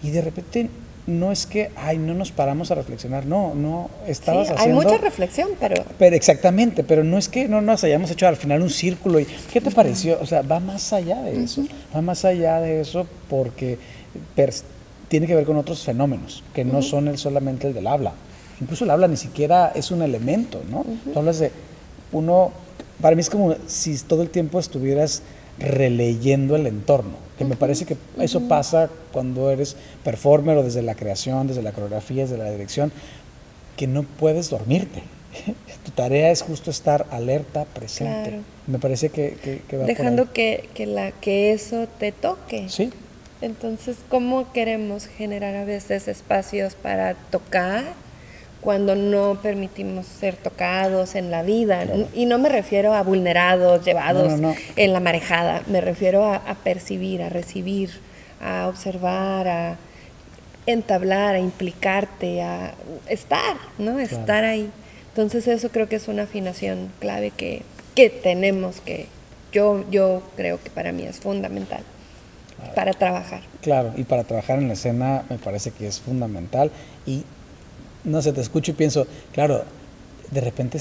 y de repente no es que, no nos paramos a reflexionar, no estabas haciendo... Hay mucha reflexión, pero exactamente, pero no es que no nos hayamos hecho al final un círculo y ¿qué te pareció? O sea, va más allá de eso, porque tiene que ver con otros fenómenos, que no son solamente el del habla. Incluso el habla ni siquiera es un elemento, ¿no? Tú hablas de para mí es como si todo el tiempo estuvieras releyendo el entorno, que me parece que eso pasa cuando eres performer o desde la creación, desde la coreografía, desde la dirección, que no puedes dormirte. Tu tarea es justo estar alerta, presente. Claro. Me parece que va dejando por ahí. que eso te toque. Sí. Entonces, ¿cómo queremos generar a veces espacios para tocar cuando no permitimos ser tocados en la vida? Claro. Y no me refiero a vulnerados, llevados en la marejada, me refiero a percibir, a recibir, a observar, a entablar, a implicarte, a estar, ¿no? Claro. Estar ahí. Entonces eso creo que es una afinación clave que tenemos que, yo creo que para mí es fundamental. Para trabajar. Claro, y para trabajar en la escena me parece que es fundamental. Y no sé, te escucho y pienso, claro, de repente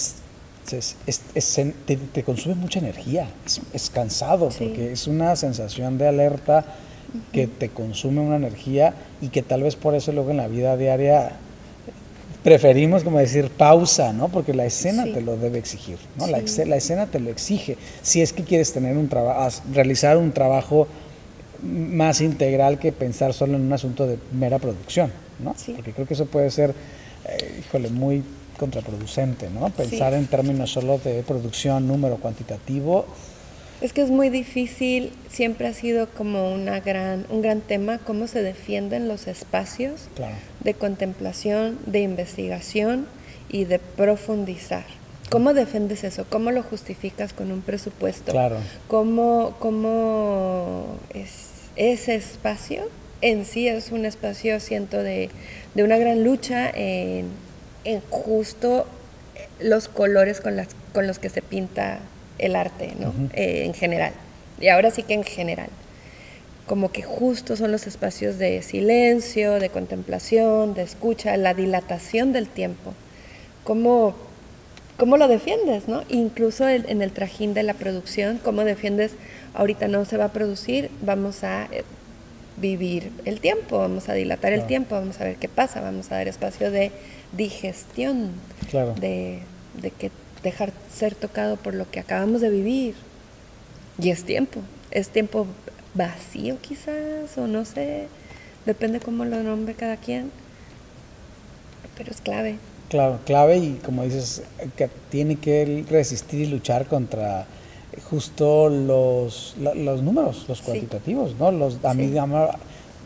te consume mucha energía, es cansado, porque es una sensación de alerta que te consume una energía y que tal vez por eso luego en la vida diaria preferimos como decir pausa, ¿no? Porque la escena te lo debe exigir, ¿no? La escena te lo exige. Si es que quieres tener realizar un trabajo más integral que pensar solo en un asunto de mera producción, ¿no? Porque creo que eso puede ser, muy contraproducente, ¿no? Pensar en términos solo de producción, número cuantitativo. Es que es muy difícil, siempre ha sido como un gran tema, cómo se defienden los espacios de contemplación, de investigación y de profundizar. ¿Cómo defendes eso? ¿Cómo lo justificas con un presupuesto? Claro. ¿Cómo es ese espacio en sí es un espacio, siento, de una gran lucha en en justo los colores con los que se pinta el arte, ¿no? En general. Y ahora sí que en general. Como que justo son los espacios de silencio, de contemplación, de escucha, la dilatación del tiempo. ¿Cómo lo defiendes, no? Incluso en el trajín de la producción, ¿cómo defiendes? Ahorita no se va a producir, vamos a vivir el tiempo, vamos a dilatar el tiempo, vamos a ver qué pasa, vamos a dar espacio de digestión, de que dejar ser tocado por lo que acabamos de vivir. Y es tiempo vacío quizás, o no sé, depende cómo lo nombre cada quien, pero es clave. Claro, clave, y como dices, que tiene que resistir y luchar contra justo los números, los cuantitativos, ¿no? A mí,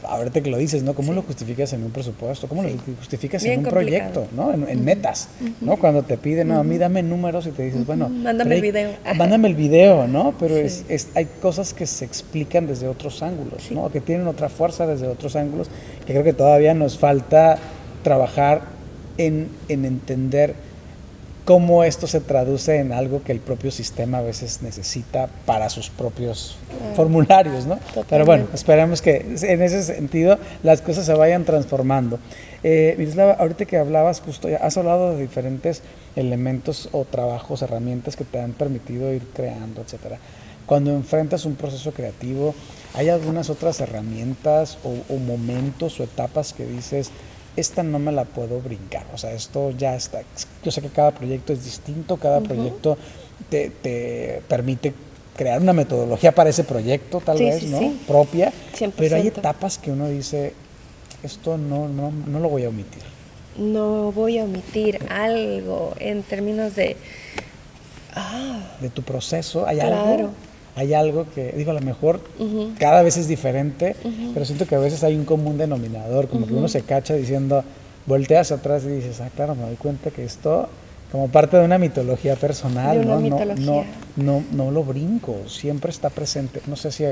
ahorita que lo dices, ¿no? ¿Cómo lo justificas en un presupuesto? ¿Cómo lo justificas en un proyecto, ¿no? En metas, ¿no? Cuando te piden, no, a mí dame números, y te dices, bueno, mándame el video. Mándame el video, ¿no? Pero hay cosas que se explican desde otros ángulos, ¿no? Que tienen otra fuerza desde otros ángulos, que creo que todavía nos falta trabajar en entender cómo esto se traduce en algo que el propio sistema a veces necesita para sus propios formularios, ¿no? Totalmente. Pero bueno, esperemos que en ese sentido las cosas se vayan transformando. Miroslava, ahorita que hablabas, justo has hablado de diferentes elementos o trabajos, herramientas que te han permitido ir creando, etcétera. Cuando enfrentas un proceso creativo, ¿hay algunas otras herramientas o momentos o etapas que dices, esta no me la puedo brincar? O sea, esto ya está. Yo sé que cada proyecto es distinto, cada proyecto te permite crear una metodología para ese proyecto, tal vez, ¿no? Propia. 100%. Pero hay etapas que uno dice, esto no lo voy a omitir. No voy a omitir algo en términos de... de tu proceso, ¿hay algo? Hay algo que, digo, a lo mejor cada vez es diferente, pero siento que a veces hay un común denominador, como que uno se cacha diciendo, volteas atrás y dices, claro, me doy cuenta que esto, como parte de una mitología personal, no lo brinco, siempre está presente. No sé si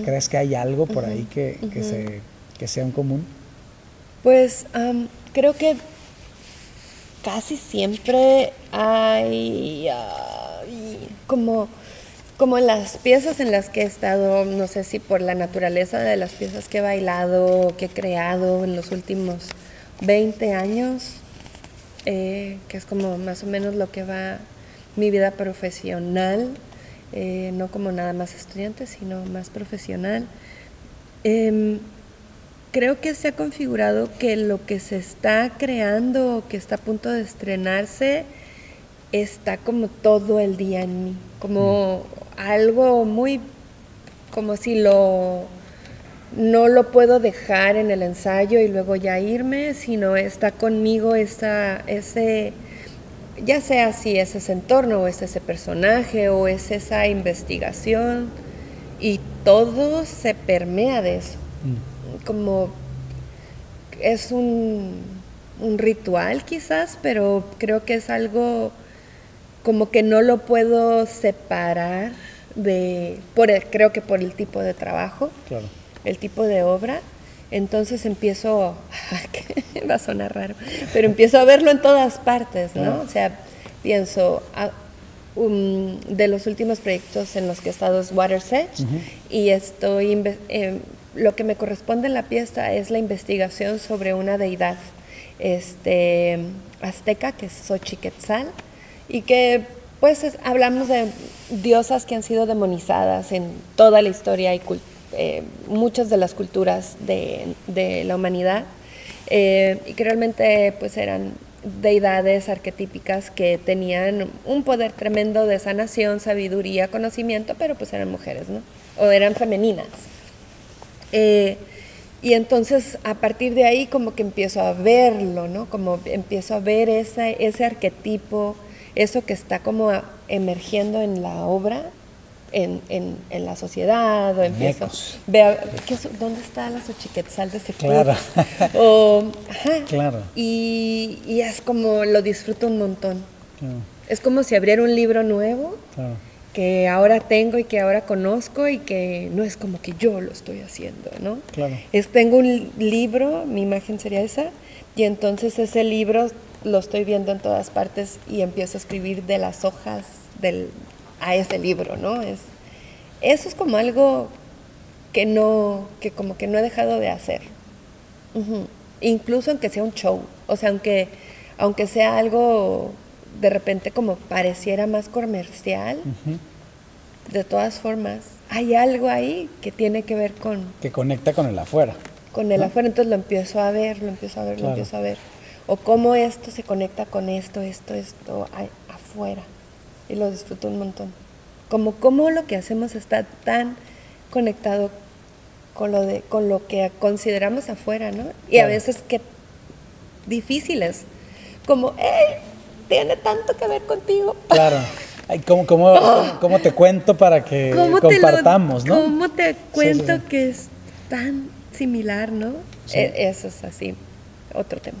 crees que hay algo por ahí que sea un común. Pues creo que casi siempre hay como en las piezas en las que he estado, no sé si por la naturaleza de las piezas que he bailado, que he creado en los últimos 20 años, que es como más o menos lo que va mi vida profesional, no como nada más estudiante, sino más profesional. Creo que se ha configurado que lo que se está creando, que está a punto de estrenarse, está como todo el día en mí, como algo muy, como si no lo puedo dejar en el ensayo y luego ya irme, sino está conmigo ese, ya sea si es ese entorno o es ese personaje o es esa investigación, y todo se permea de eso. Como es un ritual quizás, pero creo que es algo como que no lo puedo separar creo que por el tipo de trabajo, el tipo de obra. Entonces empiezo, va a sonar raro, pero empiezo a verlo en todas partes, ¿no? O sea, pienso, de los últimos proyectos en los que he estado es Water's Edge, y lo que me corresponde en la pieza es la investigación sobre una deidad azteca, que es Xochiquetzal, y que pues hablamos de diosas que han sido demonizadas en toda la historia y muchas de las culturas de la humanidad, y que realmente pues eran deidades arquetípicas que tenían un poder tremendo de sanación, sabiduría, conocimiento, pero pues eran mujeres, ¿no? O eran femeninas. Y entonces a partir de ahí como que empiezo a verlo, ¿no? Como empiezo a ver ese arquetipo, eso que está como emergiendo en la obra, en la sociedad, o empiezo a ver dónde está la Xochiquetzal de Secut. Claro. Y es como, lo disfruto un montón. Es como si abriera un libro nuevo, que ahora tengo y que ahora conozco, y que no es como que yo lo estoy haciendo, ¿no? Claro. Tengo un libro, mi imagen sería esa, y entonces ese libro lo estoy viendo en todas partes y empiezo a escribir de las hojas a ese libro, ¿no? Eso es como algo que como que no he dejado de hacer. Uh-huh. Incluso aunque sea un show, o sea, aunque sea algo de repente como pareciera más comercial, uh-huh, de todas formas, hay algo ahí que tiene que ver con... Que conecta con el afuera. Con el afuera, entonces lo empiezo a ver. Claro. O cómo esto se conecta con esto afuera. Y lo disfruto un montón. Como cómo lo que hacemos está tan conectado con lo que consideramos afuera, ¿no? Y claro, a veces que difíciles. Como, ¡hey! Tiene tanto que ver contigo. Claro. ¿Cómo te cuento para que compartamos, ¿no? ¿Cómo te cuento sí. que es tan similar, ¿no? Sí. Eso es así, otro tema.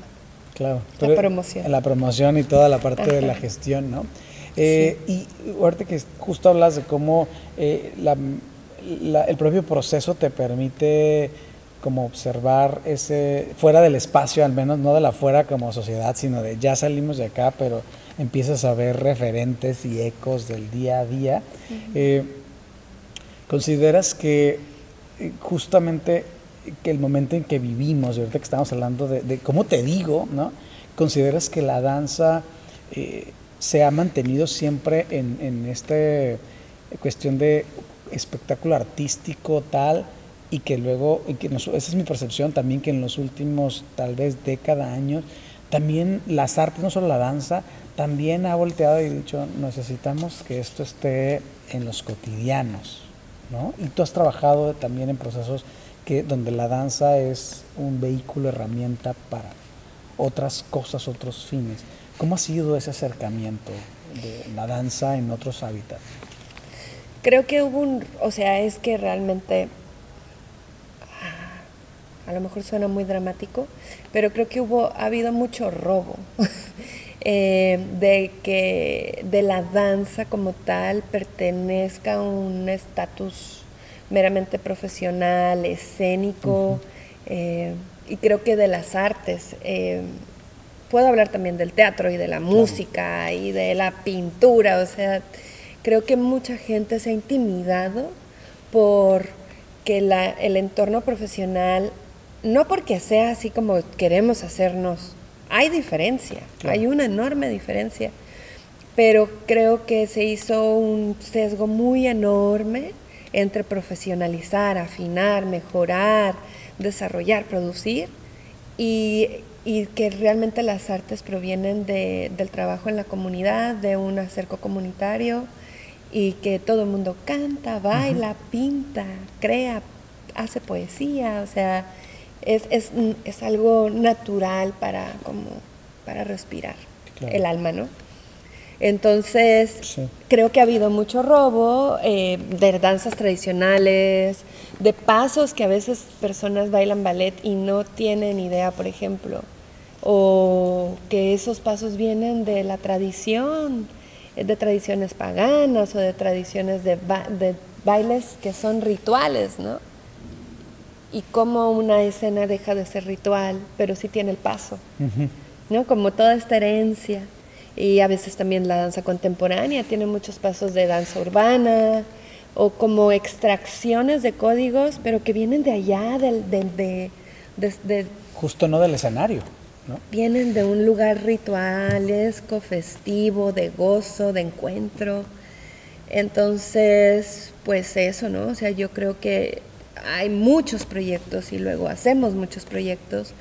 Claro. La promoción. La promoción y toda la parte Ajá. de la gestión, ¿no? Sí. Y ahorita que justo hablas de cómo el propio proceso te permite como observar fuera del espacio, al menos no de la afuera como sociedad, sino de ya salimos de acá, pero empiezas a ver referentes y ecos del día a día. Uh-huh. ¿Consideras que justamente que el momento en que vivimos, ahorita que estamos hablando de cómo te digo, ¿no? ¿Consideras que la danza se ha mantenido siempre en esta cuestión de espectáculo artístico tal, y que luego, esa es mi percepción también, que en los últimos tal vez años, también las artes, no solo la danza, también ha volteado y dicho, necesitamos que esto esté en los cotidianos, ¿no? Y tú has trabajado también en procesos donde la danza es un vehículo, herramienta para otras cosas, otros fines. ¿Cómo ha sido ese acercamiento de la danza en otros hábitats? Creo que es que realmente, a lo mejor suena muy dramático, pero creo que ha habido mucho robo de la danza como tal pertenezca a un estatus meramente profesional, escénico, uh-huh. Y creo que de las artes, puedo hablar también del teatro y de la música, claro, y de la pintura, o sea, creo que mucha gente se ha intimidado por que el entorno profesional, no porque sea así como queremos hacernos, hay diferencia, claro, hay una enorme diferencia, pero creo que se hizo un sesgo muy enorme entre profesionalizar, afinar, mejorar, desarrollar, producir, y que realmente las artes provienen del trabajo en la comunidad, de un acerco comunitario, y que todo el mundo canta, baila, uh-huh, pinta, crea, hace poesía, o sea, es algo natural para respirar, claro, el alma, ¿no? Entonces, sí, creo que ha habido mucho robo de danzas tradicionales, de pasos que a veces personas bailan ballet y no tienen idea, por ejemplo, o que esos pasos vienen de la tradición, de tradiciones paganas o de tradiciones de bailes que son rituales, ¿no? Y cómo una escena deja de ser ritual, pero sí tiene el paso, uh-huh, ¿no? Como toda esta herencia. Y a veces también la danza contemporánea tiene muchos pasos de danza urbana o como extracciones de códigos, pero que vienen de allá, justo no del escenario, ¿no? Vienen de un lugar ritualesco, festivo, de gozo, de encuentro. Entonces, pues eso, ¿no? O sea, yo creo que hay muchos proyectos y luego hacemos muchos proyectos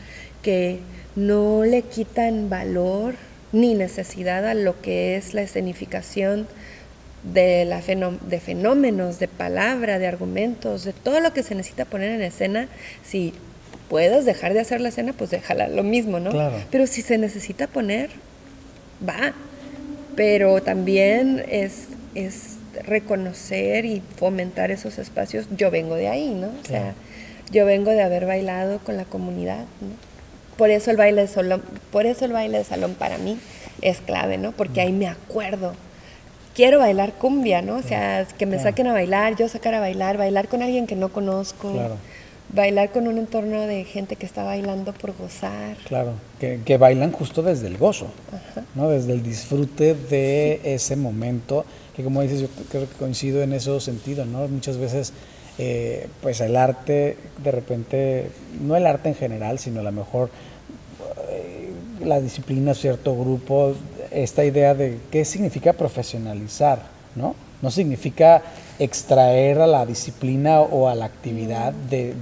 que no le quitan valor ni necesidad a lo que es la escenificación de fenómenos, de palabra, de argumentos, de todo lo que se necesita poner en escena. Si puedes dejar de hacer la escena, pues déjala, lo mismo, ¿no? Claro. Pero si se necesita poner, va. Pero también es reconocer y fomentar esos espacios. Yo vengo de ahí, ¿no? O sea, yo vengo de haber bailado con la comunidad, ¿no? Por eso el baile de salón para mí es clave, ¿no? Porque ahí me acuerdo. Quiero bailar cumbia, ¿no? O sea, que me saquen a bailar, yo sacar a bailar con alguien que no conozco. Claro. bailar con un entorno de gente que está bailando por gozar. Claro, que bailan justo desde el gozo, Ajá. ¿no? Desde el disfrute de ese momento, que como dices, yo creo que coincido en ese sentido, ¿no? Muchas veces, pues el arte, de repente, no el arte en general, sino a lo mejor la disciplina, cierto grupo, esta idea de qué significa profesionalizar, ¿no? No significa extraer a la disciplina o a la actividad del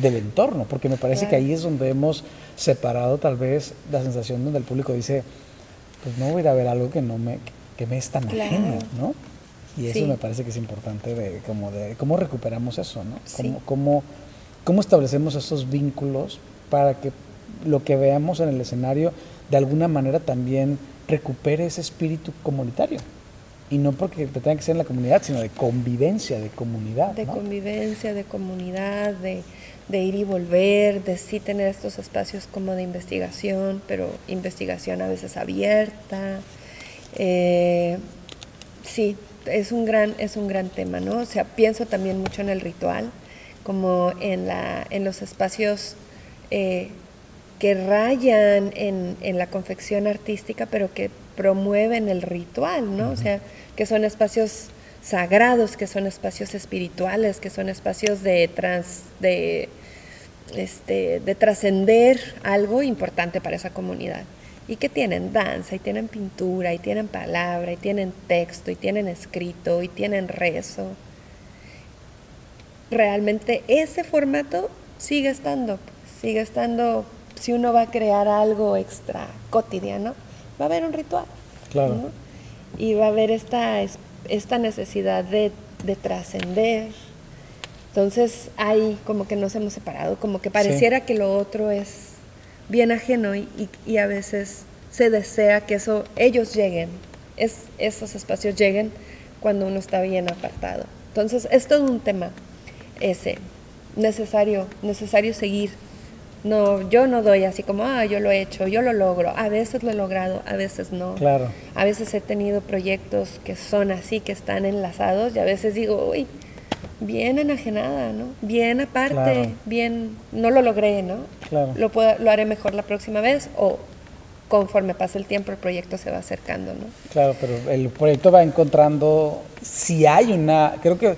entorno, porque me parece que ahí es donde hemos separado tal vez la sensación donde el público dice, pues no voy a ir a ver algo que me es tan ajeno, ¿no? Y eso me parece que es importante de cómo recuperamos eso, ¿no? Sí. Cómo establecemos esos vínculos para que lo que veamos en el escenario de alguna manera también recupere ese espíritu comunitario. Y no porque tenga que ser en la comunidad, sino de convivencia, de comunidad. De ¿no? convivencia, de comunidad, de ir y volver, de sí tener estos espacios como de investigación, pero investigación a veces abierta. Sí, es un gran tema, ¿no? O sea, pienso también mucho en el ritual, como en los espacios que rayan en la confección artística, pero que promueven el ritual, ¿no? O sea, que son espacios sagrados, que son espacios espirituales, que son espacios de trascender algo importante para esa comunidad. Y que tienen danza, y tienen pintura, y tienen palabra, y tienen texto, y tienen escrito, y tienen rezo. Realmente ese formato sigue estando. Si uno va a crear algo extra cotidiano, va a haber un ritual. Claro. ¿No? Y va a haber esta necesidad de trascender. Entonces ahí como que nos hemos separado, como que pareciera que lo otro es bien ajeno y a veces se desea que ellos lleguen, esos espacios lleguen cuando uno está bien apartado. Entonces es todo un tema necesario seguir. No, yo no doy así como, yo lo he hecho, yo lo logro. A veces lo he logrado, a veces no. Claro. A veces he tenido proyectos que son así, que están enlazados, y a veces digo, uy, bien enajenada, ¿no? Bien aparte, bien, no lo logré, ¿no? Claro. Lo haré mejor la próxima vez, o conforme pasa el tiempo el proyecto se va acercando, ¿no? Claro, pero el proyecto va encontrando, creo que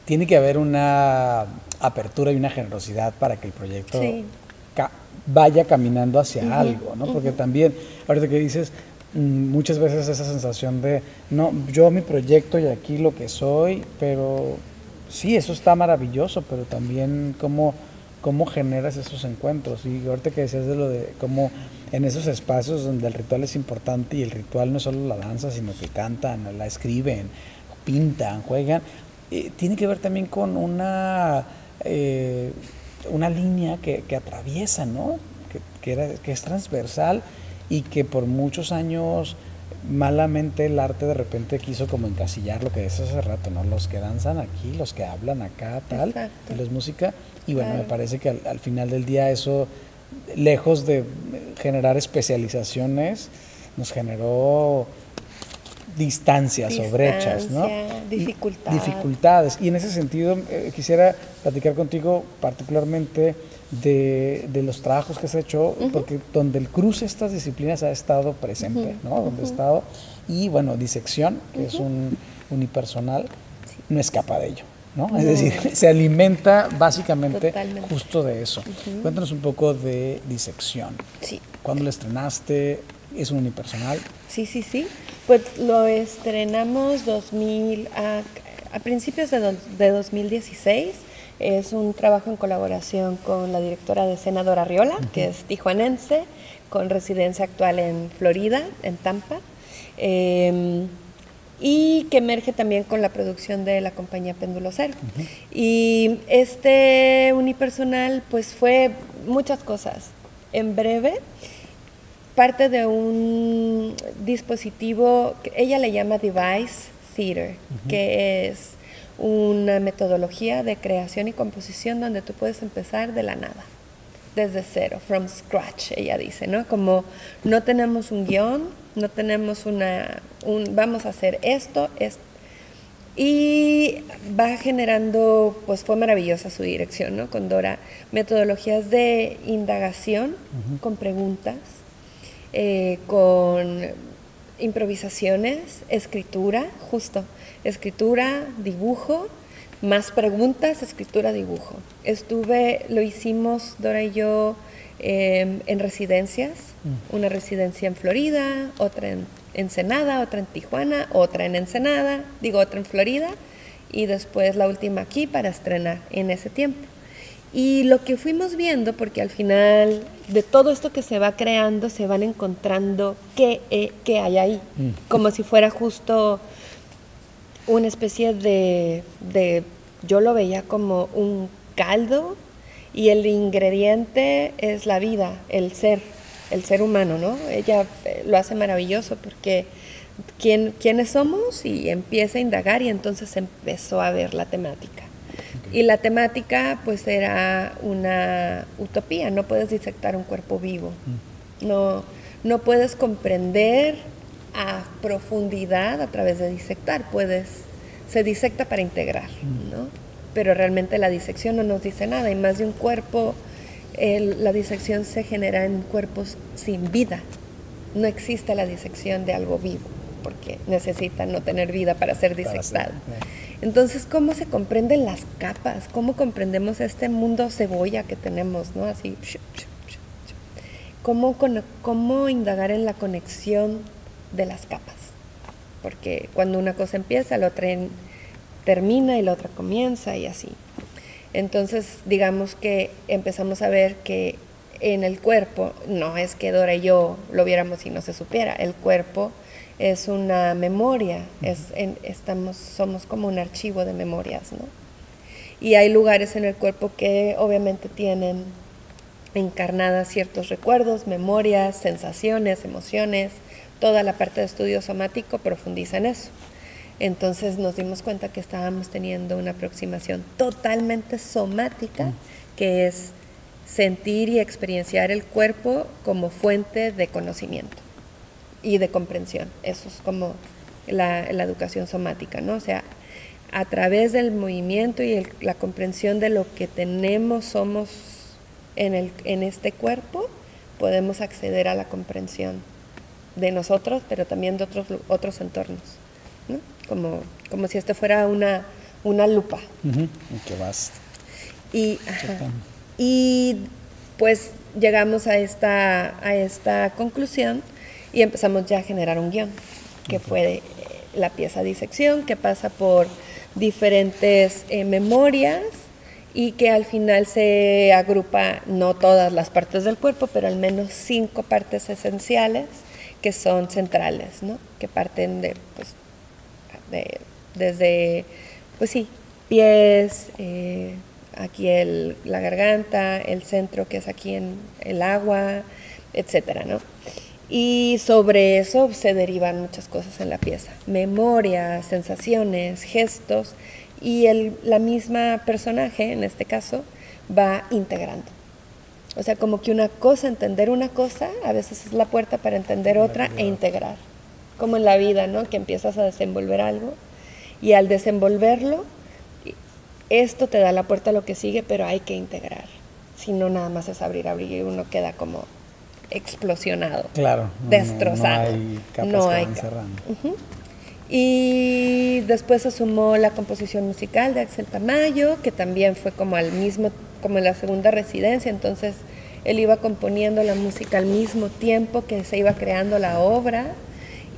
tiene que haber una apertura y una generosidad para que el proyecto vaya caminando hacia algo, ¿no? Porque también, ahorita que dices, muchas veces esa sensación de, no, yo mi proyecto y aquí lo que soy, pero sí, eso está maravilloso, pero también cómo generas esos encuentros. Y ahorita que decías de lo de cómo en esos espacios donde el ritual es importante, y el ritual no es solo la danza, sino que cantan, la escriben, pintan, juegan, tiene que ver también con una línea que atraviesa, ¿no? Que es transversal, y que por muchos años malamente el arte de repente quiso como encasillar, lo que decías hace rato, ¿no? Los que danzan aquí, los que hablan acá, tal. Exacto. Y los música. Y bueno, me parece que al final del día eso, lejos de generar especializaciones, nos generó distancias o brechas, ¿no? Dificultades. Y en ese sentido quisiera platicar contigo particularmente de los trabajos que has hecho, porque donde el cruce de estas disciplinas ha estado presente, ¿no? Donde ha estado, y bueno, disección, que es un unipersonal, no escapa de ello, ¿no? Es decir, se alimenta básicamente justo de eso. Cuéntanos un poco de disección. Sí. ¿Cuándo lo estrenaste? ¿Es un unipersonal? Sí. Pues lo estrenamos a principios de 2016. Es un trabajo en colaboración con la directora de escena Dora Riola, que es tijuanense, con residencia actual en Florida, en Tampa, y que emerge también con la producción de la compañía Péndulo Cero. Y este unipersonal pues fue muchas cosas. En breve, parte de un dispositivo que ella le llama Device Theater, que es una metodología de creación y composición donde tú puedes empezar de la nada, desde cero, from scratch, ella dice, ¿no? Como no tenemos un guión, no tenemos vamos a hacer esto, Y va generando, pues fue maravillosa su dirección, ¿no? Con Dora, metodologías de indagación, con preguntas, con improvisaciones, escritura, justo, escritura, dibujo, más preguntas, escritura, dibujo. Lo hicimos Dora y yo en residencias, una residencia en Florida, otra en Ensenada, otra en Tijuana, otra en Ensenada, otra en Florida, y después la última aquí para estrenar en ese tiempo. Y lo que fuimos viendo, porque al final de todo esto que se va creando, se van encontrando qué hay ahí, como si fuera justo una especie de, yo lo veía como un caldo, y el ingrediente es la vida, el ser humano, ¿no? Ella lo hace maravilloso porque quiénes somos, y empieza a indagar, y entonces empezó a ver la temática. Okay. Y la temática pues era una utopía, no puedes disectar un cuerpo vivo, no puedes comprender a profundidad a través de disectar, se disecta para integrar, ¿no? Pero realmente la disección no nos dice nada, y más de un cuerpo, la disección se genera en cuerpos sin vida. No existe la disección de algo vivo, porque necesita no tener vida para ser disectado. Entonces, ¿cómo se comprenden las capas? ¿Cómo comprendemos este mundo cebolla que tenemos, ¿no? Así. ¿Cómo indagar en la conexión de las capas? Porque cuando una cosa empieza, la otra termina y la otra comienza, y así. Entonces, digamos que empezamos a ver que en el cuerpo, no es que Dora y yo lo viéramos y no se supiera, el cuerpo es una memoria, somos como un archivo de memorias, ¿no? Y hay lugares en el cuerpo que obviamente tienen encarnadas ciertos recuerdos, memorias, sensaciones, emociones. Toda la parte de estudio somático profundiza en eso. Entonces nos dimos cuenta que estábamos teniendo una aproximación totalmente somática, que es sentir y experienciar el cuerpo como fuente de conocimiento y de comprensión. Eso es como la educación somática, ¿no? O sea, a través del movimiento y la comprensión de lo que somos en este cuerpo, podemos acceder a la comprensión de nosotros, pero también de otros entornos, ¿no? Como si esto fuera una lupa. ¿Qué vas? Y pues llegamos a esta conclusión y empezamos ya a generar un guión, que fue la pieza disección, que pasa por diferentes memorias, y que al final se agrupa, no todas las partes del cuerpo, pero al menos 5 partes esenciales que son centrales, ¿no? Que parten desde, pues sí, pies, aquí la garganta, el centro que es aquí en el agua, etcétera, ¿no? Y sobre eso se derivan muchas cosas en la pieza, memorias, sensaciones, gestos, y la misma personaje, en este caso, va integrando. O sea, como que entender una cosa, a veces es la puerta para entender otra e integrar. Como en la vida, ¿no? Que empiezas a desenvolver algo, y al desenvolverlo, esto te da la puerta a lo que sigue, pero hay que integrar. Si no, nada más es abrir, y uno queda como explosionado. Claro. Destrozado. No hay capas que van cerrando. Y después se sumó la composición musical de Axel Tamayo, que también fue como en la segunda residencia. Entonces él iba componiendo la música al mismo tiempo que se iba creando la obra,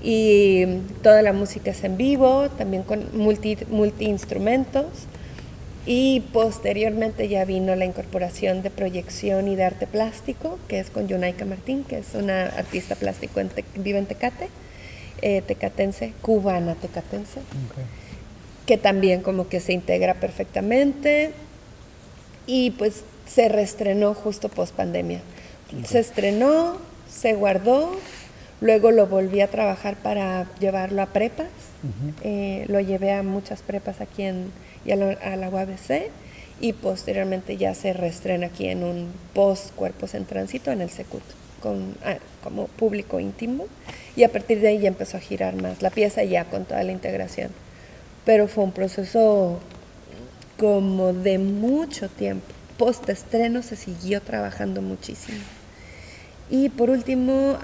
y toda la música es en vivo, también con multi-instrumentos. Y posteriormente ya vino la incorporación de proyección y de arte plástico, que es con Yunaika Martín, que es una artista plástico vive en Tecate, cubana tecatense, que también como que se integra perfectamente, y pues se reestrenó justo post pandemia. Se estrenó, se guardó, luego lo volví a trabajar para llevarlo a prepas, lo llevé a muchas prepas aquí a la UABC, y posteriormente ya se reestrena aquí en un post Cuerpos en Tránsito en el Secut, como público íntimo, y a partir de ahí ya empezó a girar más la pieza, ya con toda la integración pero fue un proceso como de mucho tiempo. Post-estreno se siguió trabajando muchísimo. Y por último,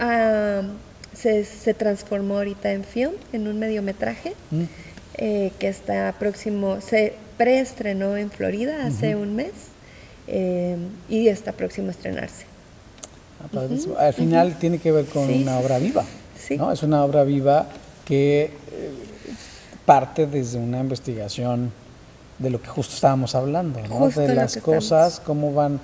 se transformó ahorita en film, en un mediometraje, que está próximo, se preestrenó en Florida hace un mes, y está próximo a estrenarse. Al final tiene que ver con una obra viva, ¿no? Es una obra viva que parte desde una investigación de lo que justo estábamos hablando, ¿no? De las cosas, cómo van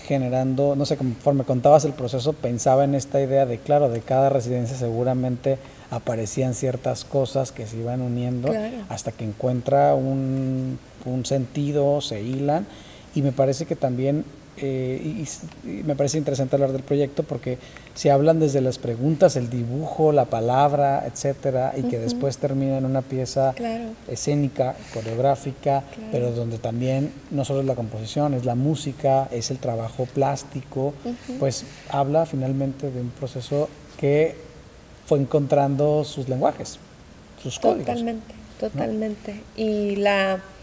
generando, no sé, conforme contabas el proceso, pensaba en esta idea de, claro, de cada residencia seguramente aparecían ciertas cosas que se iban uniendo hasta que encuentra un sentido, se hilan, y me parece que también y me parece interesante hablar del proyecto porque se hablan desde las preguntas, el dibujo, la palabra, etcétera, y que después termina en una pieza escénica, coreográfica, pero donde también no solo es la composición, es la música, es el trabajo plástico, pues habla finalmente de un proceso que fue encontrando sus lenguajes, sus códigos. Totalmente. ¿No?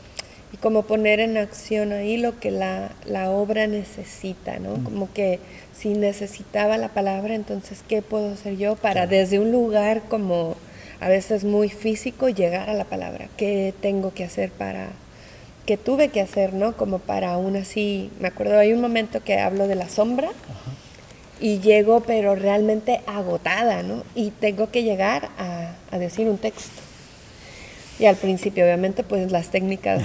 Y como poner en acción ahí lo que la obra necesita, ¿no? Como que si necesitaba la palabra, entonces, ¿qué puedo hacer yo para desde un lugar como a veces muy físico llegar a la palabra? ¿Qué tengo que hacer qué tuve que hacer, ¿no? Como para aún así, me acuerdo, hay un momento que hablo de la sombra y llego pero realmente agotada, ¿no? Y tengo que llegar a decir un texto. Y al principio, obviamente, pues las técnicas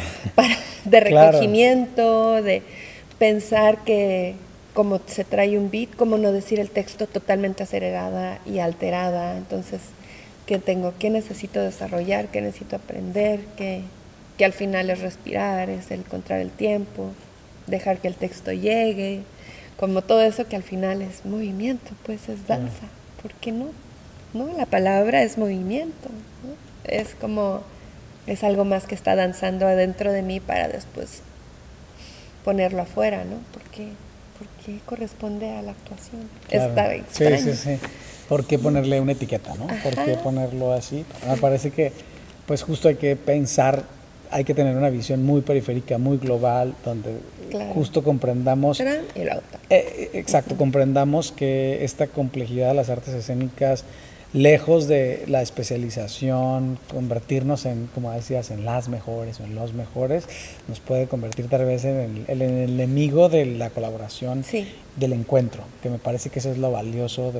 de recogimiento, de pensar que como se trae un beat, como no decir el texto totalmente acelerada y alterada. Entonces, ¿qué necesito desarrollar? ¿Qué necesito aprender? Que al final es respirar, es el encontrar el tiempo, dejar que el texto llegue. Como todo eso que al final es movimiento, pues es danza. ¿Por qué no? ¿No? La palabra es movimiento, ¿no? Es como... es algo más que está danzando adentro de mí para después ponerlo afuera, ¿no? Porque corresponde a la actuación. Está extraño. Sí. ¿Por qué ponerle una etiqueta, no? ¿Por qué ponerlo así? Me parece que, pues justo hay que pensar, hay que tener una visión muy periférica, muy global, donde justo comprendamos... y la otra. Exacto, comprendamos que esta complejidad de las artes escénicas, lejos de la especialización, convertirnos en, como decías, en las mejores o en los mejores, nos puede convertir tal vez en el enemigo de la colaboración, del encuentro, que me parece que eso es lo valioso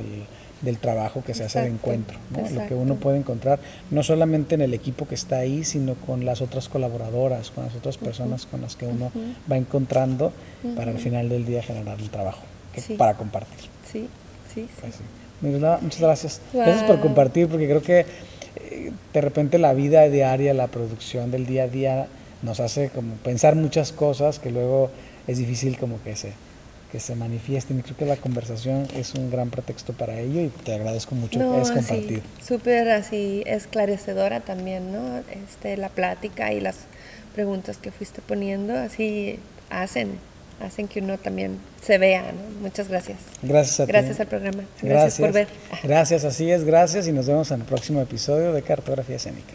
del trabajo que se hace de encuentro, ¿no? Lo que uno puede encontrar, no solamente en el equipo que está ahí, sino con las otras colaboradoras, con las otras personas con las que uno va encontrando para al final del día generar el trabajo, para compartir. Sí. Pues sí. Miroslava, muchas gracias. Gracias por compartir, porque creo que de repente la vida diaria, la producción del día a día nos hace como pensar muchas cosas que luego es difícil como que se manifiesten, y creo que la conversación es un gran pretexto para ello y te agradezco mucho compartir. Súper así esclarecedora también, ¿no? La plática y las preguntas que fuiste poniendo así hacen que uno también se vea, ¿no? Muchas gracias. Gracias a ti. Gracias al programa. Gracias por ver. Gracias, así es, gracias, y nos vemos en el próximo episodio de Cartografía Escénica.